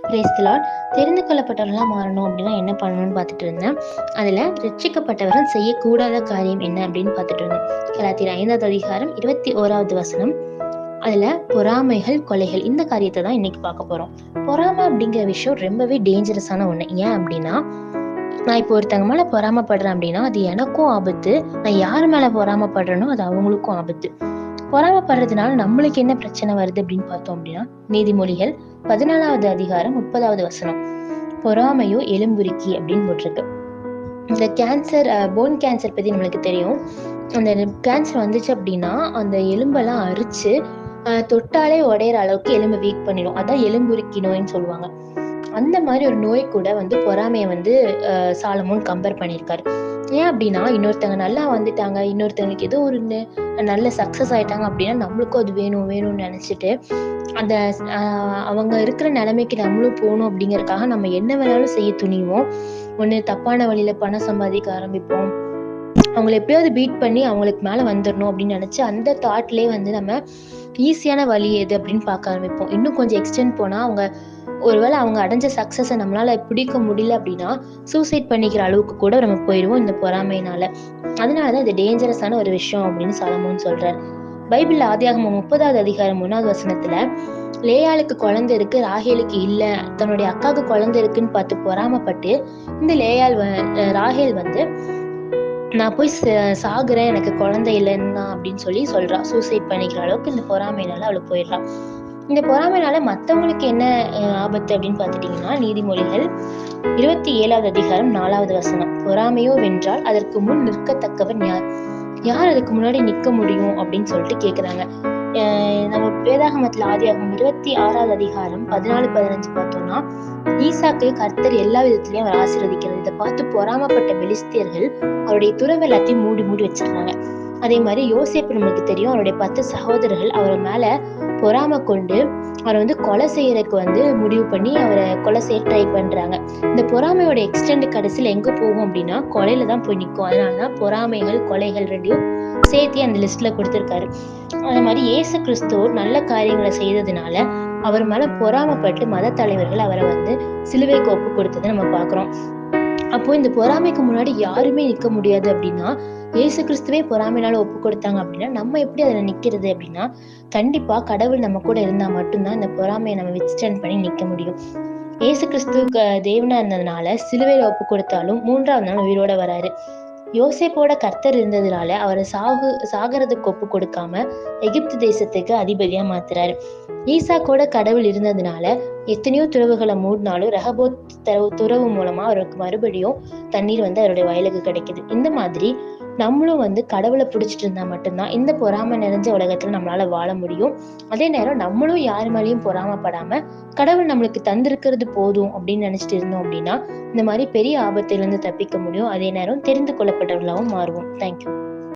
Praise the Lord. தெரிந்து கொள்ளப்பட்டவர்களாக மாறணும் அப்படின்னா என்ன பண்ணணும்னு பார்த்துட்டு இருந்தேன். அதில் ரட்சிக்கப்பட்டவர்கள் செய்யக்கூடாத காரியம் என்ன அப்படின்னு பார்த்துட்டு இருந்தேன். கலாத்தியர் 5வது அதிகாரம் 21வது வசனம். அதில் பொறாமைகள், கொலைகள், இந்த காரியத்தை தான் இன்னைக்கு பார்க்க போகிறோம். பொறாமை அப்படிங்கிற விஷயம் ரொம்பவே டேஞ்சரஸான ஒன்று. ஏன் அப்படின்னா, நான் இப்போ ஒருத்தங்க மேலே பொறாமப்படுறேன் அப்படின்னா அது எனக்கும் ஆபத்து. நான் யார் மேலே பொறாமப்படுறேனோ அது அவங்களுக்கும் ஆபத்து. பொறாமப்படுறதுனால நம்மளுக்கு என்ன பிரச்சனை வருது அப்படின்னு பார்த்தோம் அப்படின்னா, நீதிமொழிகள் 14வது அதிகாரம் 30வது வசனம். பொறாமையோ எலும்புருக்கி அப்படின்னு போட்டிருக்கு. இந்த கேன்சர், போன் கேன்சர் பத்தி நம்மளுக்கு தெரியும். அந்த கேன்சர் வந்துச்சு அப்படின்னா அந்த எலும்பெல்லாம் அரிச்சு தொட்டாலே உடையிற அளவுக்கு எலும்பு வீக் பண்ணிடும். அதான் எலும்புருக்கி நோயின்னு சொல்லுவாங்க. அந்த மாதிரி ஒரு நோய் கூட பொறாமையை சாலமோன் கம்பேர் பண்ணியிருக்காரு. ஏன் அப்படின்னா, இன்னொருத்தவங்க நல்லா வந்துட்டாங்க, இன்னொருத்தவங்களுக்கு ஏதோ ஒரு நல்ல சக்சஸ் ஆயிட்டாங்க அப்படின்னா நம்மளுக்கும் அது வேணும் வேணும்னு நினைச்சிட்டு அந்த அவங்க இருக்கிற நிலைமைக்கு நம்மளும் போகணும் அப்படிங்கறதுக்காக நம்ம என்ன வேணாலும் செய்ய துணிவோம். ஒண்ணு தப்பான வழியில பணம் சம்பாதிக்க ஆரம்பிப்போம். அவங்களை எப்படியாவது பீட் பண்ணி அவங்களுக்கு மேல வந்துடணும் அப்படின்னு நினைச்சு அந்த தாட்லயே நம்ம ஈஸியான வழி எது அப்படின்னு பார்க்க ஆரம்பிப்போம். இன்னும் கொஞ்சம் எக்ஸ்டெண்ட் போனா ஒருவேளை அவங்க அடைஞ்ச சக்சஸை நம்மளால பிடிக்க முடியல அப்படின்னா சூசைட் பண்ணிக்கிற அளவுக்கு கூட நம்ம போயிடுவோம் இந்த பொறாமையினால. அதனாலதான் இது டேஞ்சரஸான ஒரு விஷயம் அப்படின்னு சாலமோன் சொல்றாரு. பைபிள்ல ஆதியாகமம் 30வது அதிகாரம் 1வது வசனத்துல, லேயாளுக்கு குழந்தை இருக்கு, ராகேலுக்கு இல்ல, தன்னுடைய அக்காவுக்கு குழந்தை இருக்குன்னு பார்த்து பொறாமப்பட்டு இந்த ராகேல் நான் போய் சாகுறேன், எனக்கு குழந்தை இல்லைன்னா அப்படின்னு சொல்றா. சூசைட் பண்ணிக்கிற அளவுக்கு இந்த பொறாமையினால அவளுக்கு போயிடுறா. இந்த பொறாமையினால மத்தவங்களுக்கு என்ன ஆபத்து அப்படின்னு பார்த்துட்டீங்கன்னா, நீதிமொழிகள் 27வது அதிகாரம் 4வது வசனம். பொறாமையோ வென்றால் அதற்கு முன் நிற்கத்தக்கவன் யார்? யார் அதுக்கு முன்னாடி நிக்க முடியும் அப்படின்னு சொல்லிட்டு கேக்குறாங்க. நம்ம வேதாகமத்துல ஆதியாகமம் 26வது அதிகாரம் 14-15 பார்த்தோம்னா, ஈசாக்கு கர்த்தர் எல்லா விதத்திலையும் அவர் ஆசீர்வதிக்கிறது. இதை பார்த்து பொறாமப்பட்ட பெலிஸ்தியர்கள் அவருடைய துறவு எல்லாத்தையும் மூடி மூடி வச்சிருந்தாங்க. அதே மாதிரி யோசேப்பு நம்மளுக்கு தெரியும், அவருடைய 10 சகோதரர்கள் அவர் மேல பொறாம கொண்டு அவரை கொலை செய்யறதுக்கு முடிவு பண்ணி அவரை கொலை செய்ய ட்ரை பண்றாங்க. இந்த பொறாமையோட எக்ஸ்டெண்ட் கடைசியில எங்க போகும் அப்படின்னா கொலையில தான் போய் நிற்கும். அதனாலதான் பொறாமைகள், கொலைகள் ரெண்டையும் சேர்த்து அந்த லிஸ்ட்ல கொடுத்திருக்காரு. அந்த மாதிரி இயேசு கிறிஸ்து நல்ல காரியங்களை செய்ததுனால அவர் மேல பொறாமப்பட்டு மத தலைவர்கள் அவரை சிலுவைக்கு ஒப்பு கொடுத்ததை நம்ம பாக்குறோம். அப்போ இந்த பொறாமைக்கு முன்னாடி யாருமே நிக்க முடியாது அப்படின்னா, இயேசு கிறிஸ்துவே பொறாமையினால ஒப்பு கொடுத்தாங்க அப்படின்னா நம்ம எப்படி அதுல நிக்கிறது அப்படின்னா, கண்டிப்பா கடவுள் நம்ம கூட இருந்தா மட்டும்தான் இந்த பொறாமையை நம்ம வித்ஸ்டாண்ட் பண்ணி நிக்க முடியும். இயேசு கிறிஸ்து தேவனா இருந்ததுனால சிலுவையில ஒப்பு கொடுத்தாலும் 3வது நாள் உயிரோட வராரு. யோசேப்போட கர்த்தர் இருந்ததுனால அவரை சாகிறதுக்கு ஒப்பு கொடுக்காம எகிப்து தேசத்துக்கு அதிபதியா மாத்துறாரு. ஈசாக்கோட கடவுள் இருந்ததுனால எத்தனையோ துறவுகளை மூடினாலும் ரெகபோத் துறவு மூலமா அவருக்கு மறுபடியும் தண்ணீர் அவருடைய வயலுக்கு கிடைக்குது. இந்த மாதிரி நம்மளும் கடவுளை பிடிச்சிட்டு இருந்தா மட்டும்தான் இந்த பொறாமை நிறைஞ்ச உலகத்துல நம்மளால வாழ முடியும். அதே நேரம் நம்மளும் யார் மேலேயும் பொறாமப்படாம கடவுள் நம்மளுக்கு தந்திருக்கிறது போதும் அப்படின்னு நினைச்சிட்டு இருந்தோம் அப்படின்னா இந்த மாதிரி பெரிய ஆபத்திலிருந்து தப்பிக்க முடியும். அதே நேரம் தெரிந்து கொள்ளப்பட்டவர்களாகவும் மாறுவோம். தேங்க்யூ.